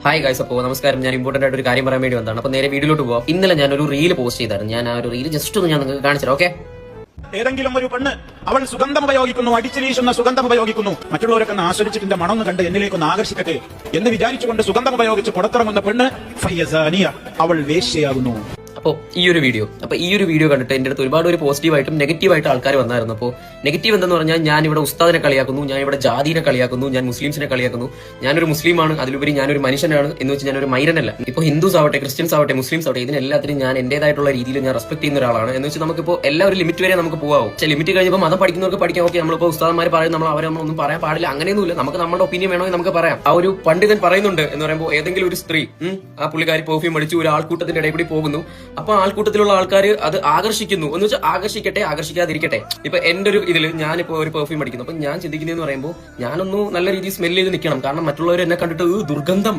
Hi guys, അപ്പോൾ നമസ്കാരം. ഞാൻ ഇമ്പോർട്ടന്റ് ആയിട്ട് ഒരു കാര്യം പറയാൻ വേണ്ടി വന്നതാണ്. അപ്പോൾ നേരെ വീഡിയോയിലോട്ട് പോവാം. ഇന്നലെ ഞാൻ ഒരു റീൽ പോസ്റ്റ് ചെയ്തായിരുന്നു. ഞാൻ ആ ഒരു റീൽ ജസ്റ്റ് ഒന്ന് ഞാൻ നിങ്ങൾക്ക് കാണിച്ചു തരാം. ഓക്കെ, ഏതെങ്കിലും ഒരു പെണ്ണ് അവൾ സുഗന്ധം ഉപയോഗിക്കുന്നു, അടിച്ചു വീശുന്ന സുഗന്ധം ഉപയോഗിക്കുന്നു, മറ്റുള്ളവരൊക്കെ ഒന്ന് ആസ്വദിച്ചിട്ട് മണം ഒന്ന് കണ്ട് എന്നിലേക്കൊന്ന് ആകർഷിക്കട്ടെ എന്ന് വിചാരിച്ചുകൊണ്ട് സുഗന്ധം ഉപയോഗിച്ച് പുറത്തിറങ്ങുന്ന പെണ്ണ് ഫയ്യസാനിയ, അവൾ വേശ്യയാകുന്നു. അപ്പോൾ ഈ ഒരു വീഡിയോ കണ്ടിട്ട് എന്റെ അടുത്ത് ഒരുപാട് ഒരു പോസിറ്റീവായിട്ടും നെഗറ്റീവായിട്ട് ആൾക്കാർ വന്നായിരുന്നു. അപ്പോൾ നെഗറ്റീവ് എന്തെന്ന് പറഞ്ഞാൽ, ഞാൻ ഇവിടെ ഉസ്താദിനെ കളിയാക്കുന്നു, ഞാൻ ഇവിടെ ജാതിനെ കളിയാക്കുന്നു, ഞാൻ മുസ്ലിംസിനെ കളിയാക്കുന്നു, ഞാനൊരു മുസ്ലിമാണ്, അതിലുപരി ഞാനൊരു മനുഷ്യനാണ് എന്ന് വെച്ച് ഞാനൊരു മൈരനല്ല. ഇപ്പോൾ ഹിന്ദുസ് ആവട്ടെ, ക്രിസ്ത്യൻസ് ആവട്ടെ, മുസ്ലിംസ് ആവട്ടെ, ഇതിനെല്ലാത്തിനും ഞാൻ എന്റേതായിട്ടുള്ള രീതിയിൽ ഞാൻ റെസ്പെക്ട് ചെയ്യുന്ന ഒരാളാണ്. എന്ന് വെച്ചാൽ നമുക്കിപ്പോൾ എല്ലാ ഒരു ലിമിറ്റ് വരെ നമുക്ക് പോകാവും. പക്ഷേ ലിമിറ്റ് കഴിഞ്ഞപ്പോൾ മതം പഠിക്കുന്നവർക്ക് പഠിക്കാം. ഓക്കെ, നമ്മളിപ്പോൾ ഉസ്താദന്മാർ പറയും, നമ്മൾ അവരെ ഒന്നും പറയാൻ പാടില്ല, അങ്ങനെയൊന്നുമില്ല. നമുക്ക് നമ്മുടെ ഒപ്പീനിയൻ വേണമെങ്കിൽ നമുക്ക് പറയാം. ആ ഒരു പണ്ഡിതൻ പറയുന്നുണ്ട് എന്ന് പറയുമ്പോൾ, ഏതെങ്കിലും ഒരു സ്ത്രീ ആ പുള്ളിക്കാരി പെർഫ്യൂം അടിച്ച് ഒരു ആൾക്കൂട്ടത്തിന്റെ ഇടയിൽ കൂടി പോകുന്നു. അപ്പൊ ആൾക്കൂട്ടത്തിലുള്ള ആൾക്കാർ അത് ആകർഷിക്കുന്നു എന്ന് വെച്ചാൽ ആകർഷിക്കട്ടെ, ആകർഷിക്കാതിരിക്കട്ടെ. ഇപ്പൊ എന്റെ ഒരു ഇതിൽ ഞാനിപ്പോ ഒരു പെർഫ്യൂം അടിക്കുന്നു. അപ്പൊ ഞാൻ ചിന്തിക്കുന്നതെന്ന് പറയുമ്പോൾ, ഞാനൊന്ന് നല്ല രീതിയിൽ സ്മെല് ചെയ്ത് നിൽക്കണം. കാരണം മറ്റുള്ളവർ എന്നെ കണ്ടിട്ട് ദുർഗന്ധം